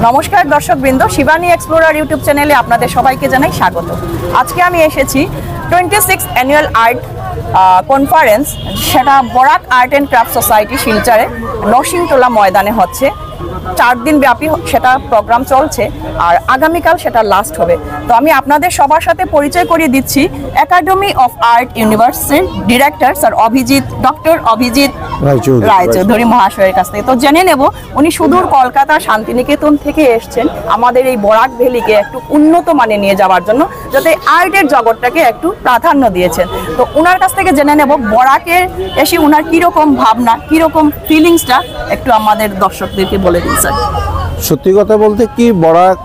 নমস্কার দর্শকবৃন্দ, Shivani explorer YouTube চ্যানেলে আপনাদের সবাইকে জানাই স্বাগত। আজকে আমি এসেছি 26 অ্যানুয়াল আর্ট কনফারেন্স, সেটা Barak art and craft society শিলচরে নরসিংটোলা ময়দানে হচ্ছে। 4 দিন ব্যাপী সেটা প্রোগ্রাম চলছে আর আগামীকাল সেটা লাস্ট হবে। তো আমি আপনাদের সবার সাথে পরিচয় করিয়ে দিচ্ছি একাডেমি অফ আর্ট ইউনিভার্সিটির director sir doctor Abhijit Raychaudhuri মহাশয়ের কাছ থেকে। তো জেনে নেব উনি সুদূর কলকাতা শান্তিনিকেতন থেকে এসছেন আমাদের এই বরাক ভ্যালিকে একটু উন্নত মানে নিয়ে যাওয়ার জন্য, যাতে আর্টের জগৎটাকে একটু প্রাধান্য দিয়েছেন। তো ওনার কাছ থেকে জেনে নেব বরাকের এসে ওনার কীরকম ভাবনা, কীরকম ফিলিংসটা একটু আমাদের দর্শকদেরকে বলে দিন স্যার। সত্যি কথা বলতে কি, বরাক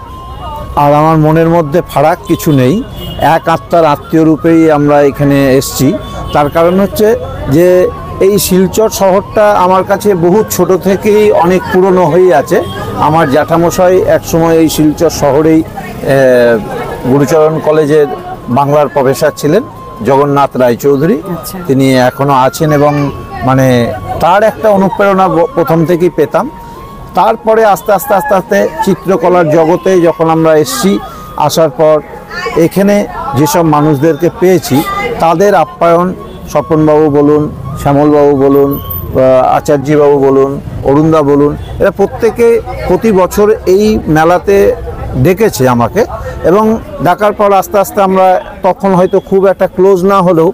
আর আমার মনের মধ্যে ফারাক কিছু নেই, এক আত্মার আত্মীয় রূপেই আমরা এখানে এসছি। তার কারণ হচ্ছে যে এই শিলচর শহরটা আমার কাছে বহু ছোট থেকেই অনেক পুরনো হয়ে আছে। আমার জ্যাঠামশাই একসময় এই শিলচর শহরেই গুরুচরণ কলেজের বাংলার প্রফেসর ছিলেন, জগন্নাথ রায়চৌধুরী। তিনি এখনও আছেন এবং মানে তার একটা অনুপ্রেরণা প্রথম থেকেই পেতাম। তারপরে আস্তে আস্তে চিত্রকলার জগতে যখন আমরা এসছি, আসার পর এখানে যেসব মানুষদেরকে পেয়েছি তাদের আপ্যায়ন, স্বপনবাবু বলুন, শ্যামলবাবু বলুন, আচার্যবাবু বলুন, অরুণদা বলুন, এরা প্রত্যেকে প্রতি বছর এই মেলাতে ডেকেছে আমাকে। এবং ডাকার পর আস্তে আস্তে আমরা তখন হয়তো খুব একটা ক্লোজ না হলেও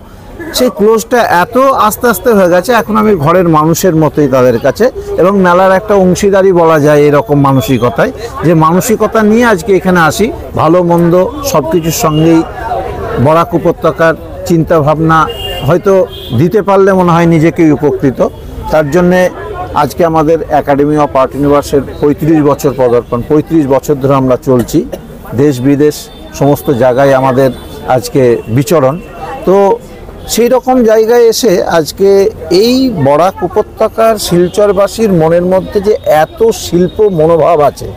সেই ক্লোজটা এত আস্তে আস্তে হয়ে গেছে, এখন আমি ঘরের মানুষের মতোই তাদের কাছে। এবং মেলার একটা অংশীদারি বলা যায় এরকম মানসিকতায়, যে মানসিকতা নিয়ে আজকে এখানে আসি। ভালো মন্দ সব কিছুর সঙ্গেই বরাক উপত্যকার চিন্তাভাবনা হয়তো দিতে পারলে মনে হয় নিজেকেই উপকৃত। তার জন্যে আজকে আমাদের একাডেমি অফ আর্ট ইউনিভার্সের 35 বছর পদার্পণ। 35 বছর ধরে আমরা চলছি, দেশ বিদেশ সমস্ত জায়গায় আমাদের আজকে বিচরণ। তো সেই রকম জায়গায় এসে আজকে এই বরাক উপত্যকার শিলচরবাসীর মনের মধ্যে যে এত শিল্প মনোভাব আছে,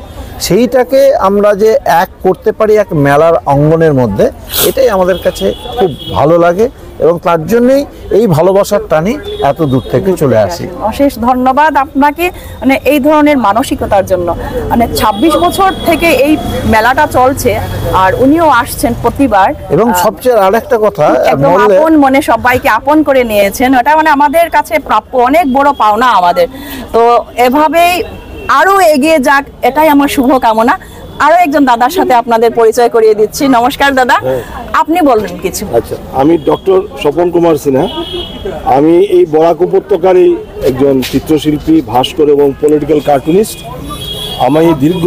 সেইটাকে আমরা যে এক করতে পারি এক মেলার অঙ্গনের মধ্যে, এটাই আমাদের কাছে খুব ভালো লাগে এবং তার জন্যই এই ভালোবাসার টানে এত দূর থেকে চলে আসি। অশেষ ধন্যবাদ আপনাকে, মানে এই ধরনের মানসিকতার জন্য। মানে 26 বছর থেকে এই মেলাটা চলছে আর উনিও আসছেন প্রতিবার। এবং সবচেয়ে আরেকটা কথা, আপন মনে সবাইকে আপন করে নিয়েছেন, ওটা মানে আমাদের কাছে প্রাপ্য, অনেক বড় পাওনা আমাদের। তো এভাবেই আরো এগিয়ে যাক, এটাই আমার শুভ কামনা। আরো একজন দাদার সাথে আপনাদের পরিচয় করিয়ে দিচ্ছি। নমস্কার দাদা, আপনি বলবেন কিছু। আচ্ছা, আমি ডক্টর স্বপন কুমার সিনহা। আমি এই বরাক উপত্যকারই একজন চিত্রশিল্পী, ভাস্কর এবং পলিটিক্যাল কার্টুনিস্ট। আমি দীর্ঘ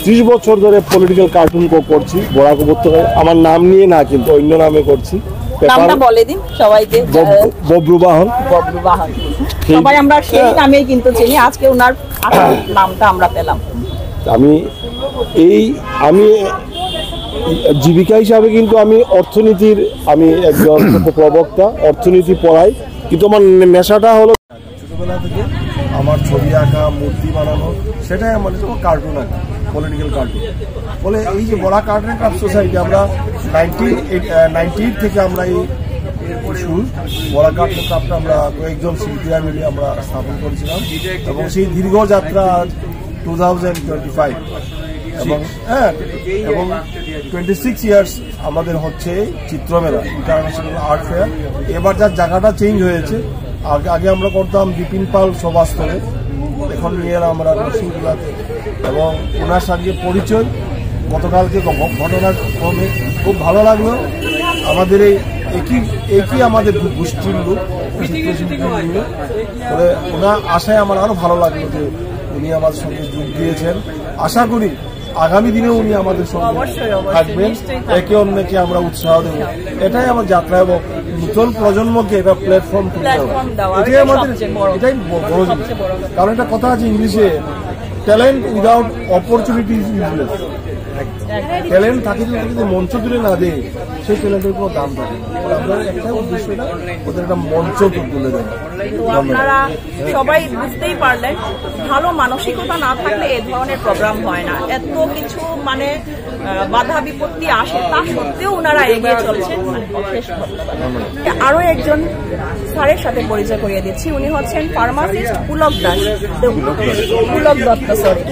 30 বছর ধরে পলিটিক্যাল কার্টুন করছি বরাক উপত্যকায়। আমার নাম নিয়ে না, কিন্তু অন্য নামে করছি। নামটা বলে দিন সবাইকে। বব্রুবাহন। সবাই আমরা সেই নামেই কিন্তু চিনি, আজকে ওনার নামটা আমরা পেলাম। আমি জীবিকা হিসাবে কিন্তু আমি অর্থনীতির একজন প্রবক্তা, অর্থনীতি পড়াই। কিন্তু আমার নেশাটা হলো ছোটবেলা থেকে আমার ছবি আঁকা, মূর্তি বানানো, সেটাই আমার কার্টুন আঁকা, পলিটিক্যাল কার্টুন। বলে এই যে Barak art and craft society, আমরা 1998 থেকে আমরা এই শুরু বরাক আর্ট অ্যান্ড ক্রাফট আমরা কয়েকজন শিল্পীরা মিলে আমরা স্থাপন করেছিলাম। এবং সেই দীর্ঘ যাত্রা 2025 এবং 26 ইয়ার্স আমাদের হচ্ছে চিত্রমেলা, ইন্টারন্যাশনাল আর্ট ফেয়ার। এবার যার জায়গাটা চেঞ্জ হয়েছে, আগে আমরা করতাম বিপিন পাল সভাস্থলে, এখন নিয়ে এলাম আমরা নরসিংটোলাতে। এবং ওনার সঙ্গে পরিচয় গতকালকে ঘটনার ক্রমে খুব ভালো লাগলো। আমাদের একই আমাদের গোষ্ঠীর লোক, চিত্রশিল্পী নিয়ে। তবে ওনার আশায় আমার আরো ভালো লাগলো যে উনি আমাদের সঙ্গে যোগ দিয়েছেন। আশা করি আগামী দিনেও উনি আমাদের সঙ্গে থাকবেন, একে অন্যকে আমরা উৎসাহ দেব। এটাই আমার যাত্রা এবং নতুন প্রজন্মকে এটা প্ল্যাটফর্ম এটাই আমাদের, এটাই বড় জিনিস। কারণ একটা কথা আছে ইংলিশে, talent without opportunity is useless. Talent থাকে যদি মঞ্চ তুলে না দেয়, সেই ট্যালেন্টের কোনো দাম থাকে না। আপনাদের একটা উদ্দেশ্যটা ওদের একটা মঞ্চ তুলে দেওয়া। তো আপনারা সবাই বুঝতেই পারলেন, ভালো মানসিকতা না থাকলে এ ধরনের প্রোগ্রাম হয় না। এত কিছু মানে বাধা বিপত্তি আসে, তা সত্ত্বেও ওনারা এগিয়ে চলছেন, মানে অশেষ ধন্যবাদ। আরো একজন স্যারের সাথে পরিচয় করিয়ে দিচ্ছি, উনি হচ্ছেন pharmacist Pulak Das, Pulak Dutta, sorry,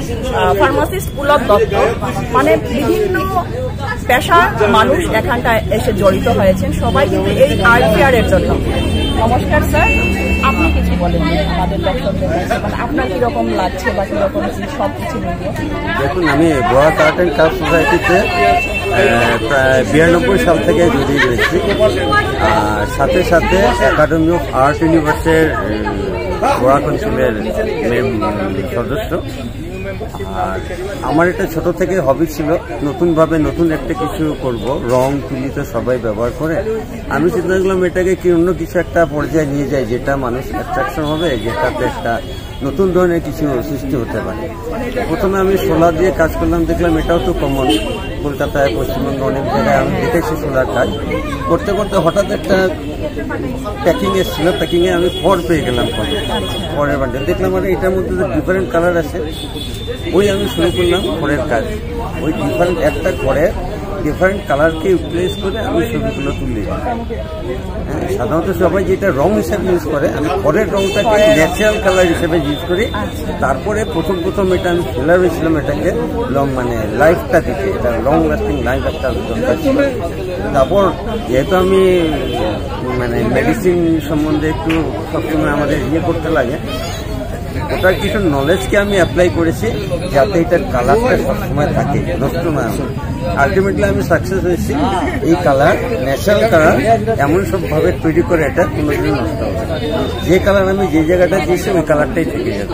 pharmacist Pulak Dutta. মানে বিভিন্ন পেশার মানুষ এখানটায় এসে জড়িত হয়েছেন, সবাই কিন্তু এই আর্ট ফেয়ারের জন্য। নমস্কার স্যার, আপনি কিছু বলেন আমাদের দর্শকদের কাছে, মানে আপনার কিরকম লাগছে বা কিরকম সব কিছু মিলিয়ে? দেখুন, আমি বরাক আর্ট অ্যান্ড ক্রাফট সোসাইটিতে প্রায় 92 সাল থেকে জড়িয়ে রয়েছি। আর সাথে সাথে একাডেমি অফ আর্ট ইউনিভার্সের বরাক অঞ্চলের সদস্য। আর আমার এটা ছোট থেকে হবি ছিল, নতুনভাবে নতুন একটা কিছু করব, রং তুলি তো সবাই ব্যবহার করে। আমি চিন্তা করলাম এটাকে কি অন্য কিছু একটা পর্যায়ে নিয়ে যায়, যেটা মানুষ অ্যাট্রাকশন হবে, যেটাতে একটা নতুন ধরনের কিছু সৃষ্টি হতে পারে। প্রথমে আমি সোলার দিয়ে কাজ করলাম, দেখলাম এটাও তো কমন, কলকাতায় পশ্চিমবঙ্গে অনেক জায়গায় আমি দেখেছি সোলার কাজ করতে করতে। হঠাৎ একটা প্যাকিং এসেছিল, প্যাকিংয়ে আমি খড় পেয়ে গেলাম, খড়ের বান্ডেল দেখলাম, আর এটার মধ্যে ডিফারেন্ট কালার আছে। ওই আমি শুরু করলাম খড়ের কাজ। ওই ডিফারেন্ট একটা খড়ের ডিফারেন্ট কালারকে ইউটিলাইজ করে আমি ছবিগুলো তুলি। সাধারণত সবাই যেটা রং হিসেবে ইউজ করে, আমি খড়ের রংটাকে ন্যাচারাল কালার হিসেবে ইউজ করি। তারপরে প্রথম এটা আমি ফেলা হয়েছিলাম এটাকে লং, মানে লাইফটা দিতে, এটা লং লাস্টিং লাইফ একটা দরকার ছিল। তারপর যেহেতু আমি মানে মেডিসিন সম্বন্ধে একটু সবসময় আমাদের করতে লাগে, ওটার কিছু নলেজকে আমি অ্যাপ্লাই করেছি যাতে এটার কালারটা সবসময় থাকে, নষ্ট না হয়। আলটিমেটলি আমি সাকসেস হয়েছি। এই কালার ন্যাচারাল কালার এমন সবভাবে তৈরি করে এটা কোনোদিন নষ্ট হবে না। যে কালার আমি যে জায়গাটা দিয়েছি ওই কালারটাই থেকে যাবে।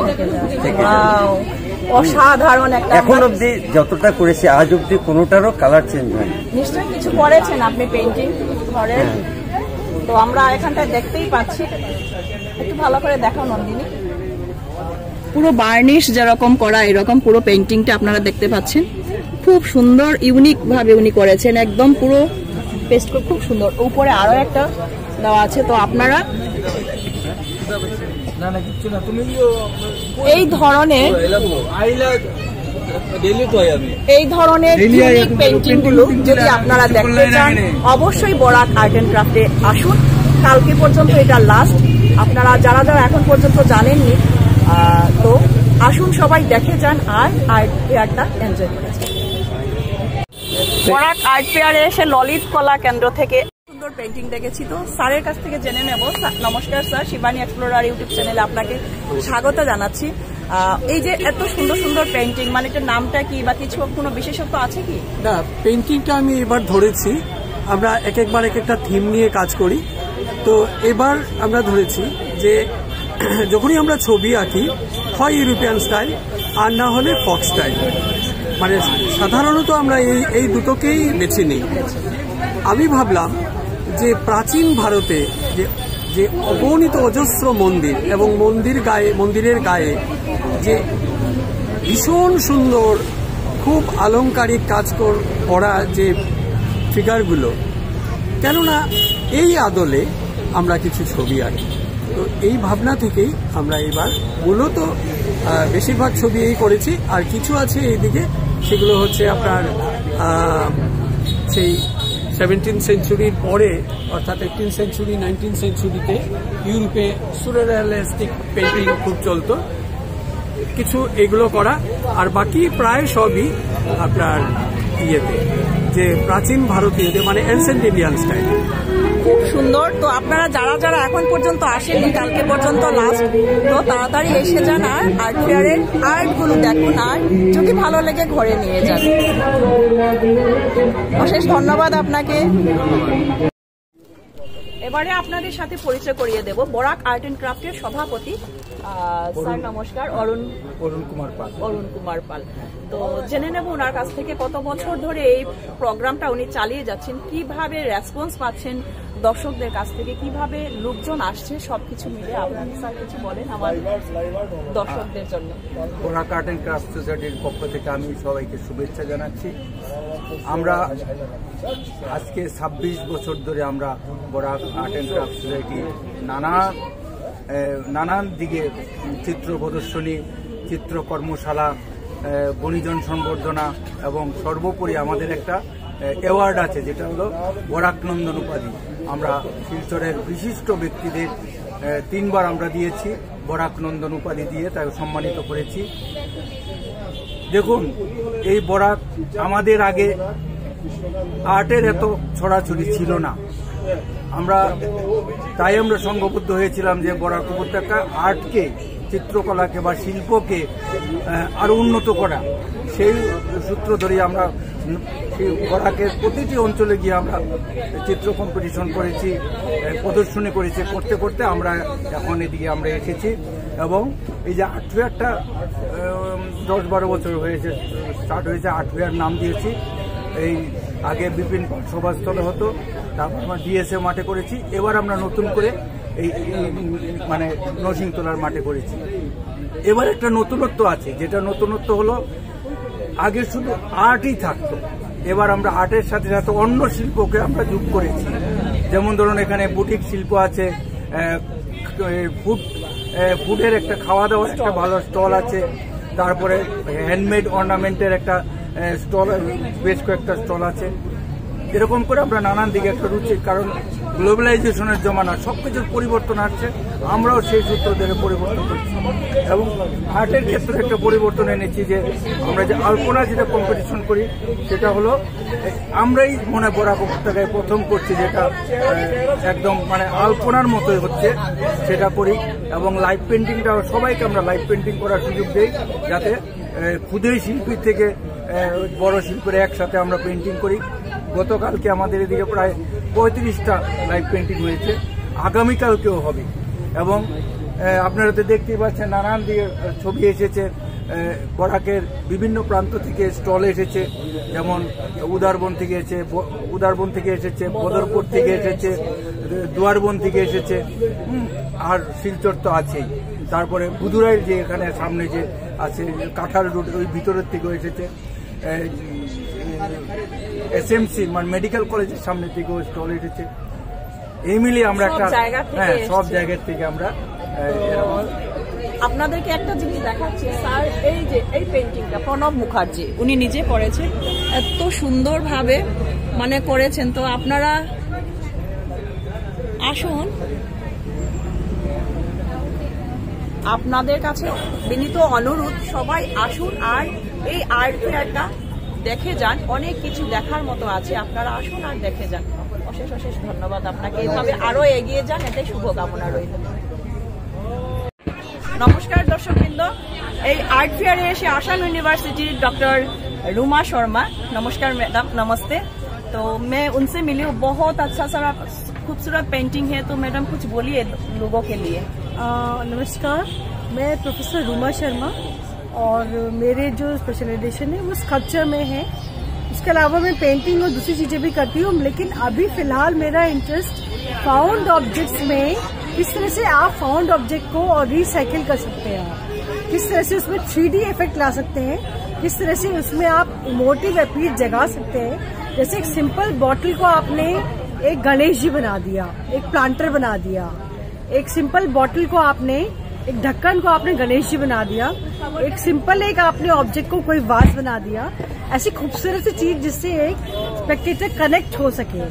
অসাধারণ একটা, এখন অব্দি যতটা করেছি আজ অব্দি কোনোটারও কালার চেঞ্জ হয়নি। নিশ্চয়ই কিছু করেছেন আপনি পেইন্টিং ঘরে, তো আমরা এখানটায় দেখতেই পাচ্ছি। একটু ভালো করে দেখাও নন্দিনী। পুরো বার্নিশ যেরকম করা, এরকম পুরো পেইন্টিংটা আপনারা দেখতে পাচ্ছেন। খুব সুন্দর, ইউনিক ভাবে উনি করেছেন, একদম পুরো পেস্ট করে খুব সুন্দর। উপরে আরো একটা দেওয়া আছে। তো আপনারা এই ধরনের ইউনিক পেইন্টিং গুলো যদি আপনারা দেখতে চান, অবশ্যই বরাক আর্ট এন্ড ক্রাফটে আসুন। কালকে পর্যন্ত এটা লাস্ট। আপনারা যারা যারা এখন পর্যন্ত জানেননি, তো আসুন, সবাই দেখে যান আর আর্ট ফেয়ারটা এনজয় করে যান। বরাক আর্ট ফেয়ারে এসে ললিত কলা কেন্দ্র থেকে সুন্দর পেইন্টিং দেখেছি। তো স্যারের কাছ থেকে জেনে নেব। নমস্কার স্যার, শিবানী এক্সপ্লোরার ইউটিউব চ্যানেলে আপনাকে স্বাগত জানাচ্ছি। এই যে এত সুন্দর সুন্দর পেইন্টিং, মানে এটার নামটা কি বা কিছু কোনো বিশেষত্ব আছে কি? না, পেইন্টিংটা আমি এবার ধরেছি, আমরা একবার এক একটা থিম নিয়ে কাজ করি। তো এবার আমরা ধরেছি যে যখনই আমরা ছবি আঁকি, হয় ইউরোপিয়ান স্টাইল আর না হলে ফক স্টাইল, মানে সাধারণত আমরা এই দুটোকেই বেছে নিই। আমি ভাবলাম যে প্রাচীন ভারতে যে অগণিত অজস্র মন্দির এবং মন্দিরের গায়ে যে ভীষণ সুন্দর, খুব আলংকারিক কাজ করা যে ফিগারগুলো, কেননা এই আদলে আমরা কিছু ছবি আঁকি। তো এই ভাবনা থেকেই আমরা এবার মূলত বেশিরভাগ ছবি এই করেছি। আর কিছু আছে এইদিকে, সেগুলো হচ্ছে আপনার সেই 17th সেঞ্চুরির পরে, অর্থাৎ 18th সেঞ্চুরি 19th সেঞ্চুরিতে ইউরোপে সুররিয়ালিস্টিক পেইন্টিং খুব চলতো, কিছু এগুলো করা। আর বাকি প্রায় সবই আপনার যে প্রাচীন ভারতীয়, মানে এনসেন্ট ইন্ডিয়ান স্টাইল। খুব সুন্দর। তো আপনারা যারা যারা এখন পর্যন্ত আসেননি, কালকে পর্যন্ত লাস্ট, তো তাড়াতাড়ি এসে যান আর আর্ট ফেয়ারের আর্টগুলো দেখুন, আর যদি ভালো লেগে ঘরে নিয়ে যান। অশেষ ধন্যবাদ আপনাকে। এবারে আপনাদের সাথে পরিচয় করিয়ে দেব বরাক আর্ট এন্ড ক্রাফটের সভাপতি স্যার, নমস্কার, অরুণ কুমার পাল। তো জেনে নেব ওনার কাছ থেকে কত বছর ধরে এই প্রোগ্রামটা উনি চালিয়ে যাচ্ছেন, কিভাবে রেসপন্স পাচ্ছেন দর্শকদের কাছ থেকে, কিভাবে লোকজন আসছে, সবকিছু মিলে আপনারা স্যার কিছু বলেন আমার দর্শকদের জন্য। বরাক আর্ট এন্ড ক্রাফট সোসাইটির পক্ষ থেকে আমি সবাইকে শুভেচ্ছা জানাচ্ছি। আমরা আজকে 26 বছর ধরে আমরা Barak art and craft society নানান দিকে চিত্র প্রদর্শনী, চিত্র কর্মশালা, বণিজন সংবর্ধনা এবং সর্বোপরি আমাদের একটা অ্যাওয়ার্ড আছে যেটা হলো বরাক নন্দন উপাধি। আমরা শিলচরের বিশিষ্ট ব্যক্তিদের 3 বার আমরা দিয়েছি, বরাক নন্দন উপাধি দিয়ে তাকে সম্মানিত করেছি। দেখুন, এই বরাক আমাদের আগে আর্টের এত ছড়াছড়ি ছিল না, তাই আমরা সংঘবদ্ধ হয়েছিলাম যে বরাক উপত্যকা আর্টকে, চিত্রকলাকে বা শিল্পকে আরো উন্নত করা। সেই সূত্র ধরে আমরা সেই বরাকের প্রতিটি অঞ্চলে গিয়ে আমরা চিত্র কম্পিটিশন করেছি, প্রদর্শনী করেছি। করতে করতে আমরা এখন এদিকে আমরা এসেছি এবং এই যে আর্ট ফেয়ারটা 10-12 বছর হয়েছে স্টার্ট হয়েছে। আর্ট ফেয়ার নাম দিয়েছি। এই আগে বিপিন সভাস্থলে হতো, তারপর আমরা ডিএসএ মাঠে করেছি, এবার আমরা নতুন করে এই মানে নরসিংতলার মাঠে করেছি। এবার একটা নতুনত্ব আছে, যেটা নতুনত্ব হলো আগে শুধু আর্টই থাকতো, এবার আমরা আর্টের সাথে সাথে অন্য শিল্পকে আমরা যোগ করেছি। যেমন ধরুন এখানে বুটিক শিল্প আছে, ফুডের একটা খাওয়া দাওয়ার একটা ভালো স্টল আছে, তারপরে হ্যান্ডমেড অর্নামেন্টের একটা স্টল, বেশ কয়েকটা স্টল আছে। এরকম করে আমরা নানান দিকে একটা রুচি, কারণ গ্লোবালাইজেশনের জমানা, সবকিছুর পরিবর্তন আসছে, আমরাও সেই সূত্র ধরে পরিবর্তন করছি এবং আর্টের ক্ষেত্রে একটা পরিবর্তন এনেছি। যে আমরা যে আলপনা যেটা কম্পিটিশন করি সেটা হলো আমরাই মনে বরাক উপত্যকায় প্রথম করছি, যেটা একদম মানে আলপনার মতোই হচ্ছে সেটা করি। এবং লাইভ পেন্টিংটা সবাইকে আমরা লাইভ পেন্টিং করার সুযোগ দিই, যাতে ক্ষুদে শিল্পী থেকে বড় শিল্পীরা একসাথে আমরা পেন্টিং করি। গতকালকে আমাদের এদিকে প্রায় 35টা লাইভ পেন্টিং হয়েছে, আগামীকালকেও হবে। এবং আপনারা তো দেখতেই পাচ্ছেন নানান দিকে ছবি এসেছে, বরাকের বিভিন্ন প্রান্ত থেকে স্টল এসেছে, যেমন উদারবন থেকে এসেছে, বদরপুর থেকে এসেছে, দুয়ারবন থেকে এসেছে, আর শিলচর তো আছেই। তারপরে বুধুরাইয়ের যে এখানে সামনে যে আছে কাঁঠাল রোড, ওই ভিতরের থেকেও এসেছে। এসএমসি মানে মেডিকেল কলেজের সামনে থেকেও স্টল এসেছে। এই মিলিয়ে আমরা একটা সব জায়গার থেকে আমরা আপনাদেরকে একটা জিনিস দেখাচ্ছি স্যার। এই যে এই পেন্টিংটা প্রণব মুখার্জি উনি নিজে করেছেন, এত সুন্দরভাবে মানে করেছেন। তো আপনারা আসুন, আপনাদের কাছে বিনীত অনুরোধ, সবাই আসুন আর এই আর্ট ফেয়ারটা দেখে যান। অনেক কিছু দেখার মতো আছে, আপনারা আসুন আর দেখে যান। অশেষ অশেষ ধন্যবাদ আপনাকে, এইভাবে আরো এগিয়ে যান, এটাই শুভকামনা রইল। নমস্কার দর্শকবৃন্দ, এই आर्ट फेयर है आसाम यूनिवर्सिटी डॉक्टर रूमा शर्मा। नमस्कार मैडम, नमस्ते। तो मैं उनसे मिली हूँ, बहुत अच्छा सारा खूबसूरत पेंटिंग है। तो मैडम कुछ बोलिए लोगों के लिए। नमस्कार, मैं प्रोफेसर रूमा शर्मा और मेरे जो स्पेशलाइजेशन है वो स्कल्पचर में है। इसके अलावा मैं पेंटिंग और दूसरी चीजें भी करती हूँ, लेकिन अभी फिलहाल मेरा इंटरेस्ट फाउंड ऑब्जेक्ट्स में, किस तरह से आप फाउंड ऑब्जेक्ट को और रिसाइकिल कर सकते हैं, किस तरह से उसमें 3D इफेक्ट ला सकते हैं, किस तरह से उसमें आप इमोटिव अपील जगा सकते हैं। जैसे एक सिंपल बॉटल को आपने एक गणेश जी बना दिया, एक प्लांटर बना दिया, एक सिंपल बॉटल को आपने, एक ढक्कन को आपने गणेश जी बना दिया, एक सिंपल एक आपने ऑब्जेक्ट को कोई वास बना दिया। ऐसी खूबसूरत सी चीज जिससे एक स्पेक्टेटर कनेक्ट हो सके,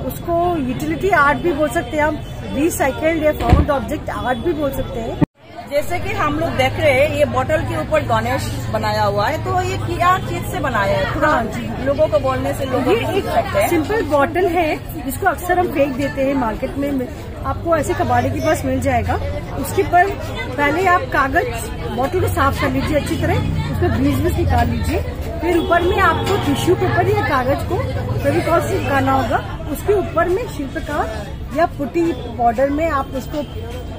उसको यूटिलिटी आर्ट भी बोल सकते हैं हम, रिसाइकल्ड या फाउंड ऑब्जेक्ट आर्ट भी बोल सकते हैं। जैसे कि हम लोग देख रहे हैं ये बोतल के ऊपर गणेश बनाया हुआ है, तो ये क्या चीज से बनाया है? थोड़ा लोगों को बोलने से लोग ये एक सिंपल बॉटल है जिसको अक्सर हम फेंक देते हैं मार्केट में, आपको ऐसे कबाड़े के पास मिल जाएगा। उसके पर पहले आप कागज बॉटल को साफ कर लीजिए अच्छी तरह, उसमें बीज निकाल लीजिए। फिर ऊपर में आपको टिश्यू पेपर या कागज को फेविकॉल से चिपकाना होगा। उसके ऊपर में शिल्पकार या पुट्टी पाउडर में आप उसको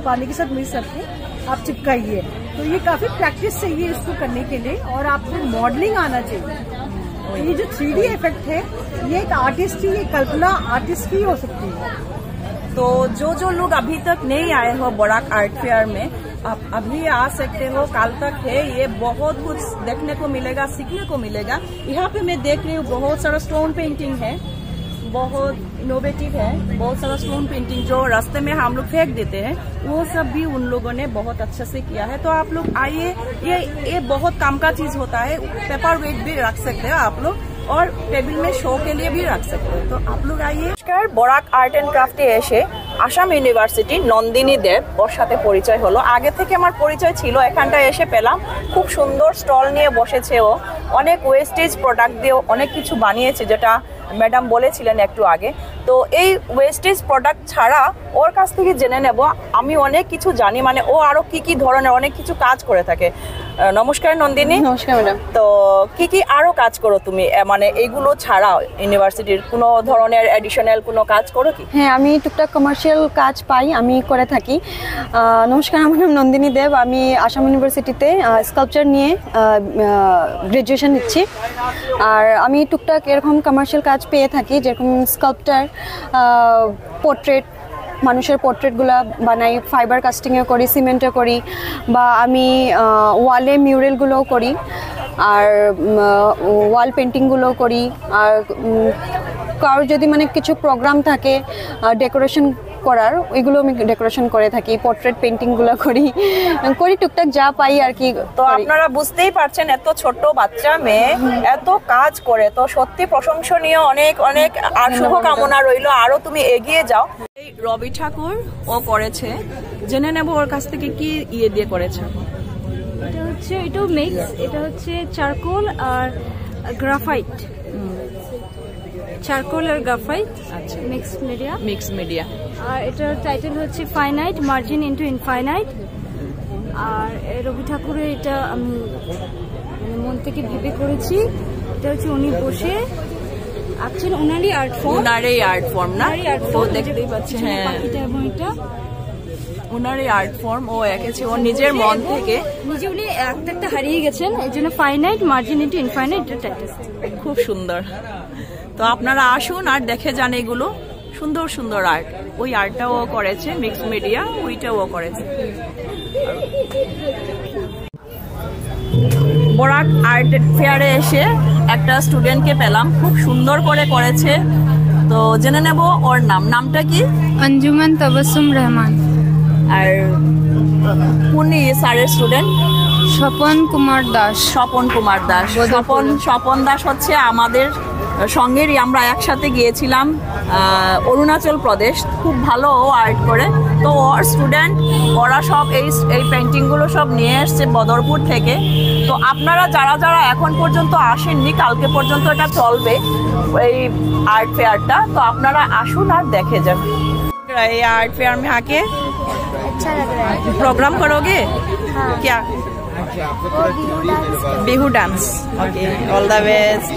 पानी के साथ मिक्स करके आप चिपकाइए। तो ये काफी प्रैक्टिस चाहिए इसको करने के लिए, और आपको मॉडलिंग आना चाहिए। ये जो 3D इफेक्ट है, ये एक आर्टिस्ट की, ये कल्पना आर्टिस्ट की हो सकती है। तो जो लोग अभी तक नहीं आए हो बराक आर्ट फेयर में, आप अभी आ सकते हो, काल तक है ये। बहुत कुछ देखने को मिलेगा, सीखने को मिलेगा। यहाँ पे मैं देख रही हूँ बहुत सारा स्टोन पेंटिंग है, बहुत इनोवेटिव है। बहुत सारा स्टोन पेंटिंग जो रास्ते में हम लोग फेंक देते हैं वो सब भी उन लोगों ने बहुत अच्छे से किया है। तो आप लोग आइए, ये बहुत काम का चीज होता है। पेपर वेट भी रख सकते हो आप लोग और टेबल में शो के लिए भी रख सकते हो। तो आप लोग आइए। বরাক আর্ট এন্ড ক্রাফটে এসে আসাম ইউনিভার্সিটি নন্দিনী দেব ওর সাথে পরিচয় হলো। আগে থেকে আমার পরিচয় ছিল, এখানটায় এসে পেলাম। খুব সুন্দর স্টল নিয়ে বসেছে ও, অনেক ওয়েস্টেজ প্রোডাক্ট দিয়ে অনেক কিছু বানিয়েছে, যেটা ম্যাডাম বলেছিলেন একটু আগে। তো এই ওয়েস্টেজ প্রোডাক্ট ছাড়া ওর কাছ থেকে জেনে নেব আমি অনেক কিছু জানি, মানে ও আরো কি কি ধরনের অনেক কিছু কাজ করে থাকে। নমস্কার নন্দিনী। নমস্কার ম্যাডাম। তো কি কি আরো কাজ করো তুমি, মানে এইগুলো ছাড়া ইউনিভার্সিটির কোনো ধরনের এডিশনাল কোনো কাজ করো কি? হ্যাঁ, আমি টুকটাক কমার্শিয়াল কাজ পাই, আমি করে থাকি। নমস্কার, আমার নাম নন্দিনী দেব। আমি আসাম ইউনিভার্সিটিতে স্কাল্পচার নিয়ে গ্রাজুয়েশন নিচ্ছি। আর আমি টুকটাক এরকম কমার্শিয়াল কাজ পেয়ে থাকি, যেরকম স্কাল্পচার, পোর্ট্রেট, মানুষের পোর্ট্রেটগুলো বানাই, ফাইবার কাস্টিংয়ে করি, সিমেন্টে করি, বা আমি ওয়ালে মিউরেলগুলোও করি, আর ওয়াল পেন্টিংগুলোও করি। আর কারোর যদি মানে কিছু প্রোগ্রাম থাকে ডেকোরেশন করার, ওইগুলো আমি ডেকোরেশন করে থাকি, পোর্ট্রেট পেন্টিংগুলো করি টুকটাক যা পাই আর কি। তো আপনারা বুঝতেই পারছেন এত ছোট বাচ্চা মেয়ে এত কাজ করে, তো সত্যি প্রশংসনীয়। অনেক অনেক আর শুভকামনা রইল, আরো তুমি এগিয়ে যাও। এই রবি ঠাকুর ও করেছে, জেনে নেব ওর কাছ থেকে কি ইয়ে দিয়ে করেছে। এটাও মিক্স, এটা হচ্ছে চারকোল আর গ্রাফাইট, চারকোল আর গ্রাফাইট, আচ্ছা, মিক্স মিডিয়া। আর এটার টাইটেল হচ্ছে ফাইনাইট মার্জিন ইনটু ইনফাইনাইট। আর রবি ঠাকুরের এটা আমি মন থেকে ভেবে করেছি। এটা হচ্ছে উনি বসে আঁকছেন, ওনারই আর্ট ফর্ম না, তো দেখতেই পাচ্ছি। হ্যাঁ, পাখিটা এবং এটা ওনারই আর্ট ফর্ম, ও এঁকেছে ওর নিজের মন থেকে। নিজে উনি একটা হারিয়ে গেছেন, এই জন্য finite margin into infinite title. খুব সুন্দর। তো আপনারা আসুন আর দেখে যান এগুলো সুন্দর সুন্দর আর্ট। ওই আর্টটাও ও করেছে, মিক্স মিডিয়া, ওইটাও ও করেছে। বরাক আর্ট ফেয়ারে এসে একটা স্টুডেন্টকে পেলাম, খুব সুন্দর করে করেছে। তো জেনে নেব ওর নামটা কি? अंजुमन तबस्सुम रहमान। আর কোন স্যারের স্টুডেন্ট? স্বপন কুমার দাস। স্বপন দাস হচ্ছে আমাদের সঙ্গেরই, আমরা একসাথে গিয়েছিলাম অরুণাচল প্রদেশ। খুব ভালো আর্ট করে। তো ওর স্টুডেন্ট, ওরা সব এই পেন্টিংগুলো সব নিয়ে এসছে বদরপুর থেকে। তো আপনারা যারা যারা এখন পর্যন্ত আসেননি, কালকে পর্যন্ত এটা চলবে এই आर्ट फेयर तो अपनारा आसुन और देखे जान। ये आर्ट फेयर में आके अच्छा लग रहा है। प्रोग्राम करोगे? हाँ। क्या? Bihu dance. Okay, all the best.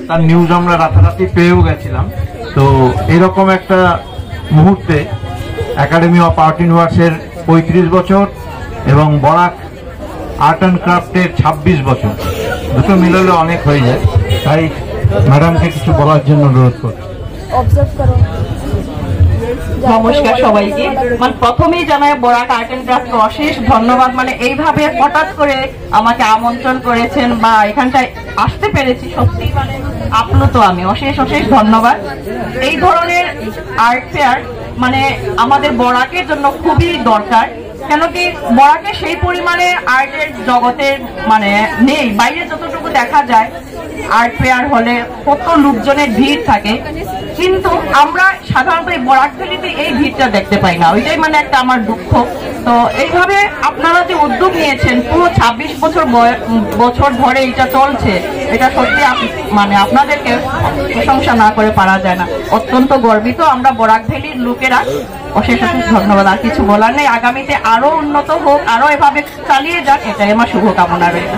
তার নিউজ আমরা রাতারাতি পেয়েও গেছিলাম। তো এরকম একটা মুহূর্তে একাডেমি অফ আর্ট ইউনিভার্সের 35 বছর এবং বরাক আর্ট অ্যান্ড ক্রাফটের 26 বছর, দুটো মিলালে অনেক হয়ে যায়। তাই ম্যাডামকে কিছু বলার জন্য অনুরোধ করছি। নমস্কার সবাইকে। মানে প্রথমেই জানাই বরাক আর্ট এন্ড ক্রাফট অশেষ ধন্যবাদ। মানে এইভাবে হঠাৎ করে আমাকে আমন্ত্রণ করেছেন বা এখানটায় আসতে পেরেছি, সত্যি মানে আপ্লুত আমি। অশেষ অশেষ ধন্যবাদ। এই ধরনের আর্ট ফেয়ার মানে আমাদের বরাকের জন্য খুবই দরকার। কেন কি বরাকে সেই পরিমাণে আর্টের জগতের মানে নেই, বাইরে যতটুকু দেখা যায় আর্ট ফেয়ার হলে কত লোকজনের ভিড় থাকে, কিন্তু আমরা সাধারণত এই বরাকভ্যালিতে এই ভিড়টা দেখতে পাই না। ওইটাই মানে একটা আমার দুঃখ। তো এইভাবে আপনারা যে উদ্যোগ নিয়েছেন, পুরো 26 বছর ধরে এটা চলছে, এটা সত্যি মানে আপনাদেরকে প্রশংসা না করে পারা যায় না। অত্যন্ত গর্বিত আমরা বরাকভ্যালির লোকেরা। অশেষ অশেষ ধন্যবাদ। আর কিছু বলার নেই। আগামীতে আরো উন্নত হোক, আরো এভাবে চালিয়ে যাক, এটাই আমার শুভকামনা রয়েছে।